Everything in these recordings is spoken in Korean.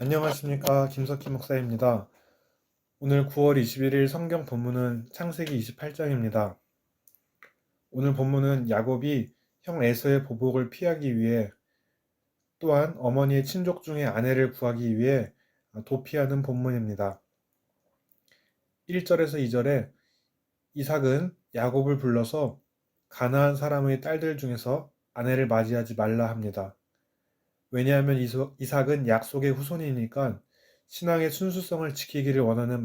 안녕하십니까. 김석희 목사입니다. 오늘 9월 21일 성경 본문은 창세기 28장입니다. 오늘 본문은 야곱이 형 에서의 보복을 피하기 위해 또한 어머니의 친족 중에 아내를 구하기 위해 도피하는 본문입니다. 1절에서 2절에 이삭은 야곱을 불러서 가나안 사람의 딸들 중에서 아내를 맞이하지 말라 합니다. 왜냐하면 이삭은 약속의 후손이니까 신앙의 순수성을 지키기를 원하는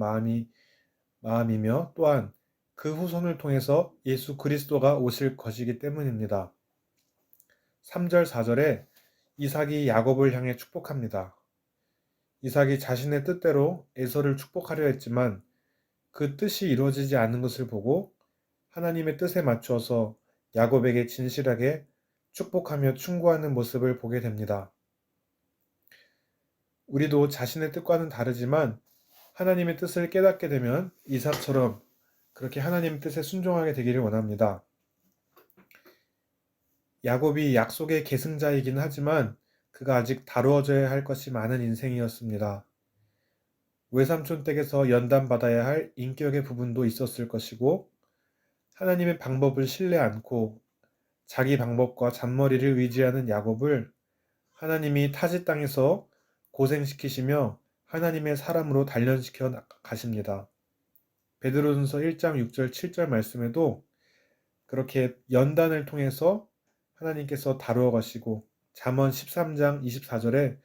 마음이며 또한 그 후손을 통해서 예수 그리스도가 오실 것이기 때문입니다. 3절, 4절에 이삭이 야곱을 향해 축복합니다. 이삭이 자신의 뜻대로 에서를 축복하려 했지만 그 뜻이 이루어지지 않는 것을 보고 하나님의 뜻에 맞추어서 야곱에게 진실하게 축복하며 충고하는 모습을 보게 됩니다. 우리도 자신의 뜻과는 다르지만 하나님의 뜻을 깨닫게 되면 이삭처럼 그렇게 하나님의 뜻에 순종하게 되기를 원합니다. 야곱이 약속의 계승자이긴 하지만 그가 아직 다루어져야 할 것이 많은 인생이었습니다. 외삼촌 댁에서 연단받아야 할 인격의 부분도 있었을 것이고 하나님의 방법을 신뢰 않고 자기 방법과 잔머리를 의지하는 야곱을 하나님이 타지 땅에서 고생시키시며 하나님의 사람으로 단련시켜 가십니다. 베드로전서 1장 6절 7절 말씀에도 그렇게 연단을 통해서 하나님께서 다루어 가시고 잠언 13장 24절에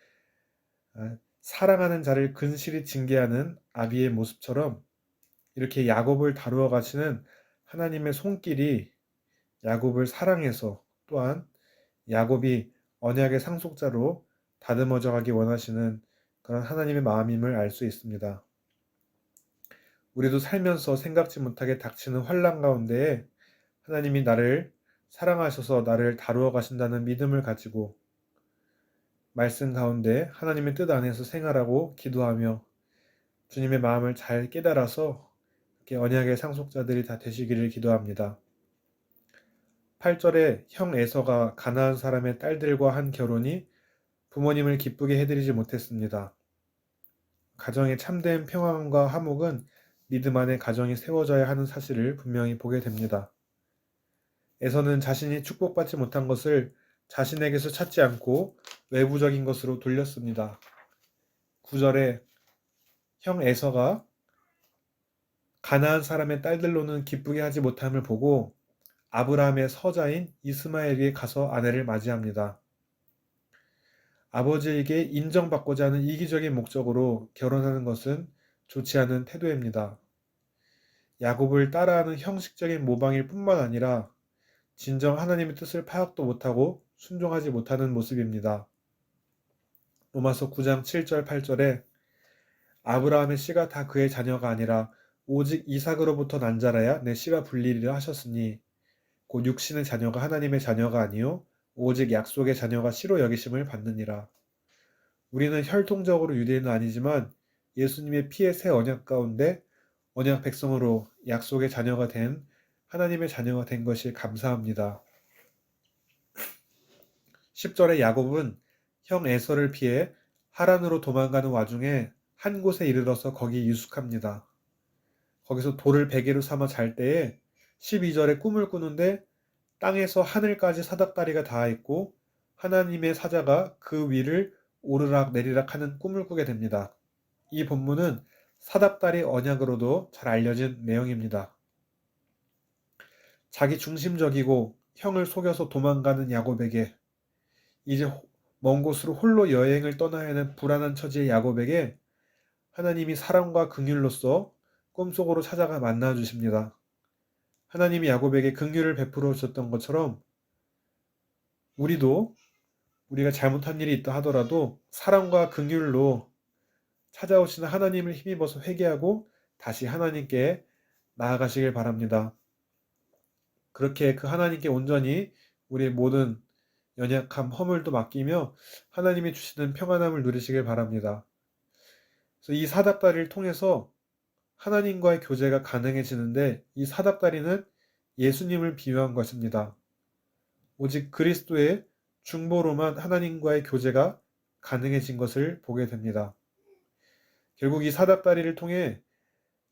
사랑하는 자를 근실히 징계하는 아비의 모습처럼 이렇게 야곱을 다루어 가시는 하나님의 손길이 야곱을 사랑해서 또한 야곱이 언약의 상속자로 다듬어져 가기 원하시는 그런 하나님의 마음임을 알 수 있습니다. 우리도 살면서 생각지 못하게 닥치는 환난 가운데에 하나님이 나를 사랑하셔서 나를 다루어 가신다는 믿음을 가지고 말씀 가운데 하나님의 뜻 안에서 생활하고 기도하며 주님의 마음을 잘 깨달아서 이렇게 언약의 상속자들이 다 되시기를 기도합니다. 8절에 형 에서가 가나안 사람의 딸들과 한 결혼이 부모님을 기쁘게 해드리지 못했습니다. 가정의 참된 평안과 화목은 믿음 안에 가정이 세워져야 하는 사실을 분명히 보게 됩니다. 에서는 자신이 축복받지 못한 것을 자신에게서 찾지 않고 외부적인 것으로 돌렸습니다. 9절에 형 에서가 가나안 사람의 딸들로는 기쁘게 하지 못함을 보고 아브라함의 서자인 이스마엘에게 가서 아내를 맞이합니다. 아버지에게 인정받고자 하는 이기적인 목적으로 결혼하는 것은 좋지 않은 태도입니다. 야곱을 따라하는 형식적인 모방일 뿐만 아니라 진정 하나님의 뜻을 파악도 못하고 순종하지 못하는 모습입니다. 로마서 9장 7절 8절에 아브라함의 씨가 다 그의 자녀가 아니라 오직 이삭으로부터 난 자라야 내 씨가 불리리라 하셨으니 곧 육신의 자녀가 하나님의 자녀가 아니요 오직 약속의 자녀가 씨로 여기심을 받느니라. 우리는 혈통적으로 유대인은 아니지만 예수님의 피의 새 언약 가운데 언약 백성으로 약속의 자녀가 된 하나님의 자녀가 된 것이 감사합니다. 10절에 야곱은 형 에서를 피해 하란으로 도망가는 와중에 한 곳에 이르러서 거기 유숙합니다. 거기서 돌을 베개로 삼아 잘 때에 12절에 꿈을 꾸는데 땅에서 하늘까지 사닥다리가 닿아 있고 하나님의 사자가 그 위를 오르락 내리락 하는 꿈을 꾸게 됩니다. 이 본문은 사닥다리 언약으로도 잘 알려진 내용입니다. 자기 중심적이고 형을 속여서 도망가는 야곱에게 이제 먼 곳으로 홀로 여행을 떠나야 하는 불안한 처지의 야곱에게 하나님이 사랑과 긍휼로서 꿈속으로 찾아가 만나 주십니다. 하나님이 야곱에게 긍휼을 베풀어 주셨던 것처럼 우리가 잘못한 일이 있다 하더라도 사랑과 긍휼로 찾아오시는 하나님을 힘입어서 회개하고 다시 하나님께 나아가시길 바랍니다. 그렇게 그 하나님께 온전히 우리의 모든 연약함, 허물도 맡기며 하나님이 주시는 평안함을 누리시길 바랍니다. 그래서 이 사닥다리를 통해서 하나님과의 교제가 가능해지는데 이 사닥다리는 예수님을 비유한 것입니다. 오직 그리스도의 중보로만 하나님과의 교제가 가능해진 것을 보게 됩니다. 결국 이 사닥다리를 통해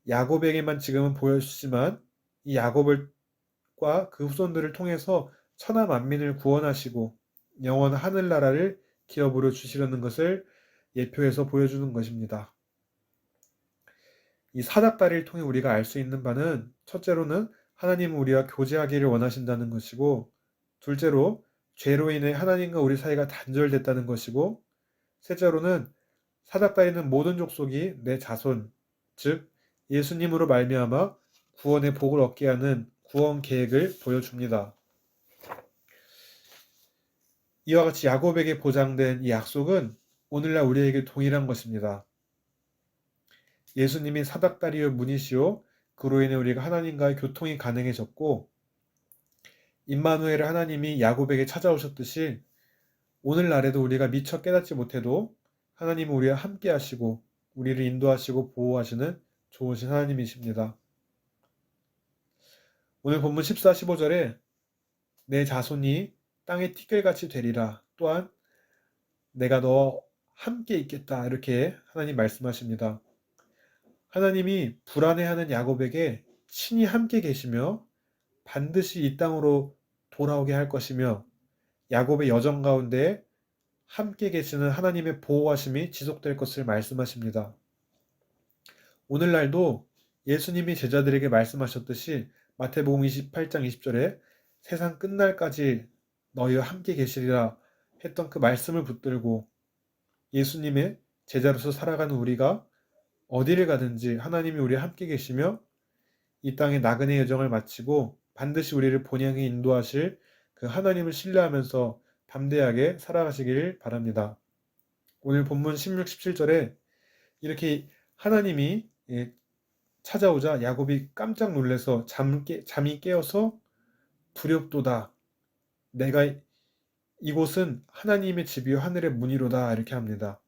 야곱에게만 지금은 보여주시지만 이 야곱과 그 후손들을 통해서 천하 만민을 구원하시고 영원한 하늘나라를 기업으로 주시려는 것을 예표해서 보여주는 것입니다. 이 사닥다리를 통해 우리가 알 수 있는 바는 첫째로는 하나님은 우리와 교제하기를 원하신다는 것이고, 둘째로 죄로 인해 하나님과 우리 사이가 단절됐다는 것이고, 셋째로는 사닥다리는 모든 족속이 내 자손, 즉 예수님으로 말미암아 구원의 복을 얻게 하는 구원 계획을 보여줍니다. 이와 같이 야곱에게 보장된 이 약속은 오늘날 우리에게 동일한 것입니다. 예수님이 사닥다리의 문이시오, 그로 인해 우리가 하나님과의 교통이 가능해졌고, 임마누엘 하나님이 야곱에게 찾아오셨듯이 오늘날에도 우리가 미처 깨닫지 못해도 하나님은 우리와 함께 하시고 우리를 인도하시고 보호하시는 좋으신 하나님이십니다. 오늘 본문 14, 15절에 내 자손이 땅의 티끌같이 되리라, 또한 내가 너 함께 있겠다, 이렇게 하나님 말씀하십니다. 하나님이 불안해하는 야곱에게 친히 함께 계시며 반드시 이 땅으로 돌아오게 할 것이며 야곱의 여정 가운데 함께 계시는 하나님의 보호하심이 지속될 것을 말씀하십니다. 오늘날도 예수님이 제자들에게 말씀하셨듯이 마태복음 28장 20절에 세상 끝날까지 너희와 함께 계시리라 했던 그 말씀을 붙들고 예수님의 제자로서 살아가는 우리가 어디를 가든지 하나님이 우리와 함께 계시며 이 땅의 나그네 여정을 마치고 반드시 우리를 본향에 인도하실 그 하나님을 신뢰하면서 담대하게 살아가시길 바랍니다. 오늘 본문 16, 17절에 이렇게 하나님이 찾아오자 야곱이 깜짝 놀라서 잠이 깨어서 두렵도다. 내가 이곳은 하나님의 집이요 하늘의 문이로다, 이렇게 합니다.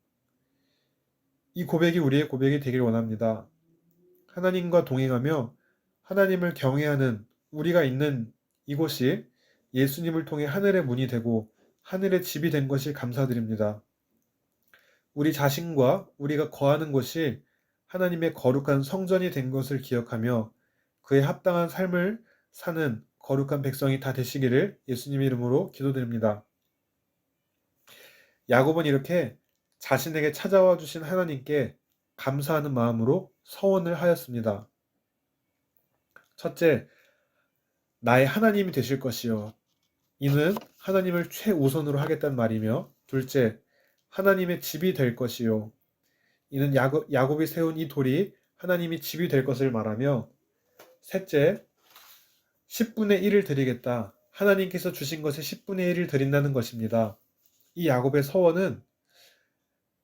이 고백이 우리의 고백이 되길 원합니다. 하나님과 동행하며 하나님을 경외하는 우리가 있는 이곳이 예수님을 통해 하늘의 문이 되고 하늘의 집이 된 것이 감사드립니다. 우리 자신과 우리가 거하는 곳이 하나님의 거룩한 성전이 된 것을 기억하며 그에 합당한 삶을 사는 거룩한 백성이 다 되시기를 예수님 이름으로 기도드립니다. 야곱은 이렇게 자신에게 찾아와 주신 하나님께 감사하는 마음으로 서원을 하였습니다. 첫째, 나의 하나님이 되실 것이요. 이는 하나님을 최우선으로 하겠다는 말이며, 둘째, 하나님의 집이 될 것이요. 이는 야곱이 세운 이 돌이 하나님이 집이 될 것을 말하며, 셋째, 10분의 1을 드리겠다. 하나님께서 주신 것의 10분의 1을 드린다는 것입니다. 이 야곱의 서원은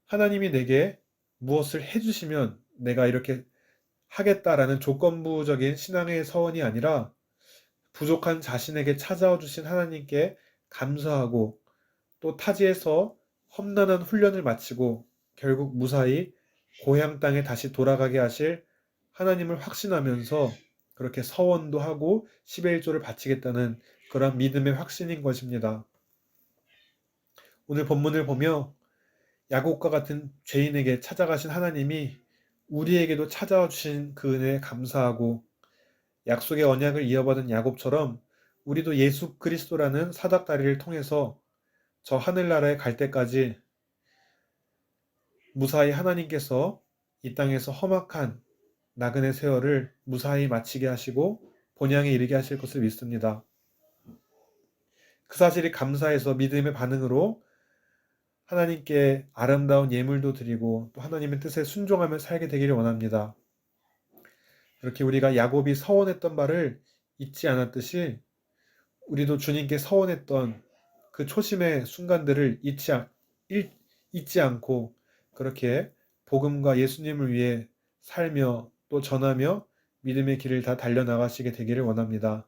하나님이 내게 무엇을 해주시면 내가 이렇게 하겠다라는 조건부적인 신앙의 서원이 아니라 부족한 자신에게 찾아와 주신 하나님께 감사하고 또 타지에서 험난한 훈련을 마치고 결국 무사히 고향 땅에 다시 돌아가게 하실 하나님을 확신하면서 그렇게 서원도 하고 10의 1조를 바치겠다는 그런 믿음의 확신인 것입니다. 오늘 본문을 보며 야곱과 같은 죄인에게 찾아가신 하나님이 우리에게도 찾아와 주신 그 은혜에 감사하고 약속의 언약을 이어받은 야곱처럼 우리도 예수 그리스도라는 사닥다리를 통해서 저 하늘나라에 갈 때까지 무사히 하나님께서 이 땅에서 험악한 나그네 세월을 무사히 마치게 하시고 본향에 이르게 하실 것을 믿습니다. 그 사실이 감사해서 믿음의 반응으로 하나님께 아름다운 예물도 드리고 또 하나님의 뜻에 순종하며 살게 되기를 원합니다. 이렇게 우리가 야곱이 서원했던 바를 잊지 않았듯이 우리도 주님께 서원했던 그 초심의 순간들을 잊지 않고 그렇게 복음과 예수님을 위해 살며 또 전하며 믿음의 길을 다 달려나가시게 되기를 원합니다.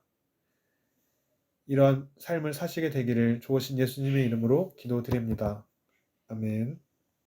이러한 삶을 사시게 되기를 좋으신 예수님의 이름으로 기도드립니다. 아멘.